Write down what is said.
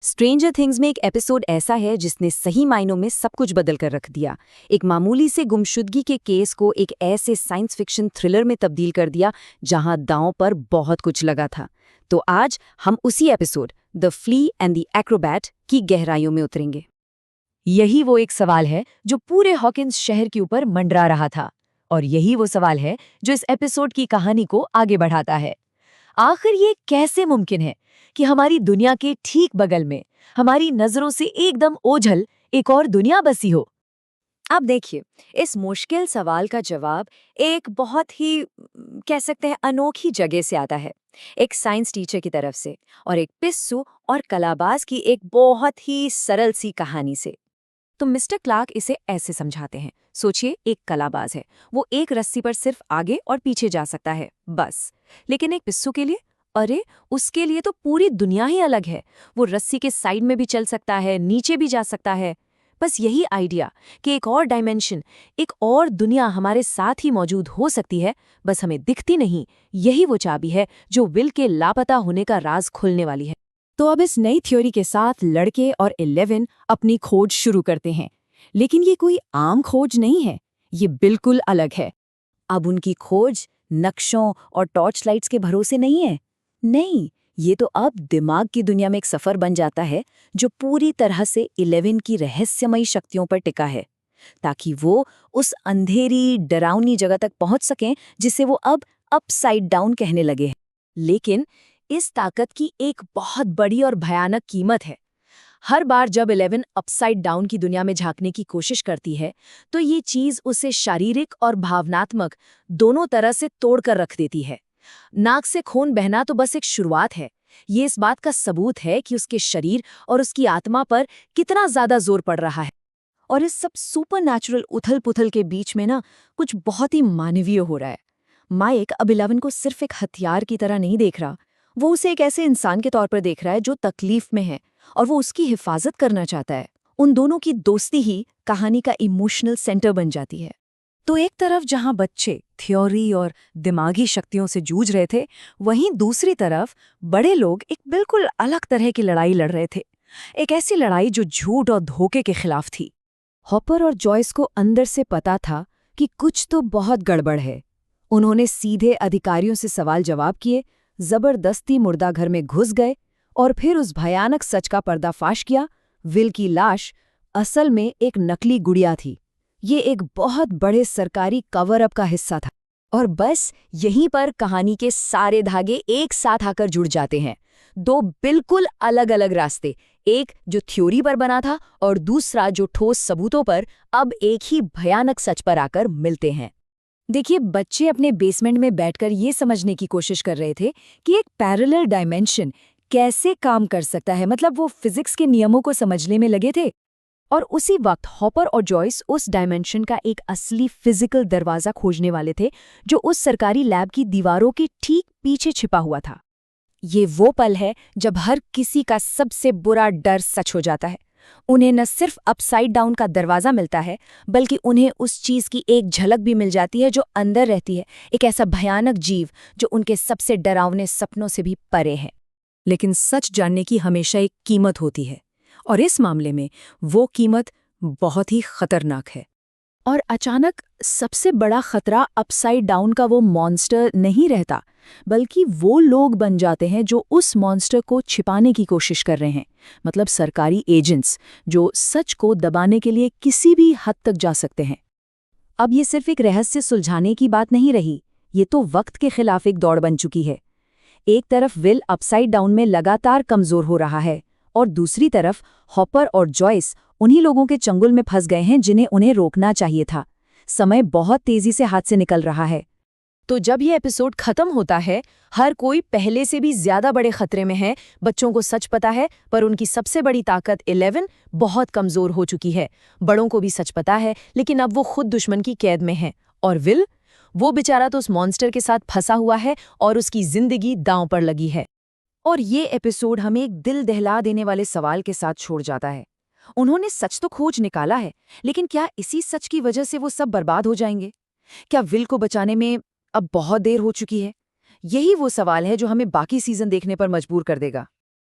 Stranger things में एक episode ऐसा है जिसने सही मायनों में सब कुछ बदल कर रख दिया। एक मामूली से गुमशुदगी के केस को एक ऐसे साइंस फिक्शन थ्रिलर में तब्दील कर दिया जहां दांव पर बहुत कुछ लगा था। तो आज हम उसी episode the flea and the Acrobat की गहराइयों में उतरेंगे। यही वो एक सवाल है जो पूरे हॉकिंस शहर के ऊपर मंडरा रहा था, और यही वो सवाल है जो इस एपिसोड की कहानी को आगे बढ़ाता है। आखिर ये कैसे मुमकिन है कि हमारी दुनिया के ठीक बगल में, हमारी नजरों से एकदम ओझल एक और दुनिया बसी हो? अब देखिए, इस मुश्किल सवाल का जवाब एक बहुत ही कह सकते हैं अनोखी जगह से आता है। एक साइंस टीचर की तरफ से, और एक पिस्सू और कलाबाज की एक बहुत ही सरल सी कहानी से। तो मिस्टर क्लार्क इसे ऐसे समझाते हैं। सोचिए, एक कलाबाज है, वो एक रस्सी पर सिर्फ आगे और पीछे जा सकता है, बस। लेकिन एक पिस्सू के लिए, अरे, उसके लिए तो पूरी दुनिया ही अलग है। वो रस्सी के साइड में भी चल सकता है, नीचे भी जा सकता है। बस यही आइडिया कि एक और डायमेंशन, एक और दुनिया हमारे साथ ही मौजूद हो सकती है, बस हमें दिखती नहीं, यही वो चाबी है जो विल के लापता होने का राज खुलने वाली है। तो अब इस नई थ्योरी के साथ लड़के और 11 अपनी खोज शुरू करते हैं। लेकिन ये कोई आम खोज नहीं है, ये बिल्कुल अलग है। अब उनकी खोज नक्शों और टॉर्च लाइट्स के भरोसे नहीं है। नहीं, ये तो अब दिमाग की दुनिया में एक सफर बन जाता है जो पूरी तरह से 11 की रहस्यमयी शक्तियों पर टिका है, ताकि वो उस अंधेरी डरावनी जगह तक पहुंच सकें जिसे वो अब अपसाइड डाउन कहने लगे हैं। लेकिन इस ताकत की एक बहुत बड़ी और भयानक कीमत है। हर बार जब 11 अपसाइड डाउन की दुनिया में झांकने की कोशिश करती है, तो ये चीज उसे शारीरिक और भावनात्मक दोनों तरह से तोड़कर रख देती है। नाक से खून बहना तो बस एक शुरुआत है, ये इस बात का सबूत है कि उसके शरीर और उसकी आत्मा पर कितना ज्यादा जोर पड़ रहा है। और इस सब सुपरनैचुरल उथल-पुथल के बीच में ना, कुछ बहुत ही मानवीय हो रहा है। माइक अब 11 को सिर्फ एक हथियार की तरह नहीं देख रहा, वो उसे एक ऐसे इंसान के तौर पर देख रहा है जो तकलीफ में है, और वो उसकी हिफाजत करना चाहता है। उन दोनों की दोस्ती ही कहानी का इमोशनल सेंटर बन जाती है। तो एक तरफ जहां बच्चे थ्योरी और दिमागी शक्तियों से जूझ रहे थे, वहीं दूसरी तरफ बड़े लोग एक बिल्कुल अलग तरह की लड़ाई लड़ रहे थे। एक ऐसी लड़ाई जो झूठ और धोखे के खिलाफ थी। हॉपर और जॉयस को अंदर से पता था कि कुछ तो बहुत गड़बड़ है। उन्होंने सीधे अधिकारियों से सवाल जवाब किए, जबरदस्ती मुर्दाघर में घुस गए, और फिर उस भयानक सच का पर्दाफाश किया। विल की लाश असल में एक नकली गुड़िया थी। ये एक बहुत बड़े सरकारी कवर अप का हिस्सा था। और बस यहीं पर कहानी के सारे धागे एक साथ आकर जुड़ जाते हैं। दो बिल्कुल अलग अलग रास्ते, एक जो थ्योरी पर बना था और दूसरा जो ठोस सबूतों पर, अब एक ही भयानक सच पर आकर मिलते हैं। देखिए, बच्चे अपने बेसमेंट में बैठकर ये समझने की कोशिश कर रहे थे कि एक पैरेलल डायमेंशन कैसे काम कर सकता है, मतलब वो फिजिक्स के नियमों को समझने में लगे थे। और उसी वक्त हॉपर और जॉयस उस डायमेंशन का एक असली फिजिकल दरवाजा खोजने वाले थे, जो उस सरकारी लैब की दीवारों के ठीक पीछे छिपा हुआ था। ये वो पल है जब हर किसी का सबसे बुरा डर सच हो जाता है। उन्हें न सिर्फ अपसाइड डाउन का दरवाजा मिलता है, बल्कि उन्हें उस चीज की एक झलक भी मिल जाती है जो अंदर रहती है, एक ऐसा भयानक जीव जो उनके सबसे डरावने सपनों से भी परे है। लेकिन सच जानने की हमेशा एक कीमत होती है, और इस मामले में वो कीमत बहुत ही खतरनाक है। और अचानक सबसे बड़ा खतरा अपसाइड डाउन का वो मॉन्स्टर नहीं रहता, बल्कि वो लोग बन जाते हैं जो उस मॉन्स्टर को छिपाने की कोशिश कर रहे हैं। मतलब सरकारी एजेंट्स जो सच को दबाने के लिए किसी भी हद तक जा सकते हैं। अब ये सिर्फ एक रहस्य सुलझाने की बात नहीं रही, ये तो वक्त के खिलाफ एक दौड़ बन चुकी है। एक तरफ विल अपसाइड डाउन में लगातार कमजोर हो रहा है, और दूसरी तरफ हॉपर और जॉयस उन्हीं लोगों के चंगुल में फंस गए हैं जिन्हें उन्हें रोकना चाहिए था। समय बहुत तेजी से हाथ से निकल रहा है। तो जब ये एपिसोड खत्म होता है, हर कोई पहले से भी ज्यादा बड़े खतरे में है। बच्चों को सच पता है, पर उनकी सबसे बड़ी ताकत 11 बहुत कमजोर हो चुकी है। बड़ों को भी सच पता है, लेकिन अब वो खुद दुश्मन की कैद में है। और विल, वो बेचारा तो उस मॉन्स्टर के साथ फंसा हुआ है और उसकी जिंदगी दांव पर लगी है। और ये एपिसोड हमें एक दिल दहला देने वाले सवाल के साथ छोड़ जाता है। उन्होंने सच तो खोज निकाला है, लेकिन क्या इसी सच की वजह से वो सब बर्बाद हो जाएंगे? क्या विल को बचाने में अब बहुत देर हो चुकी है? यही वो सवाल है जो हमें बाकी सीजन देखने पर मजबूर कर देगा।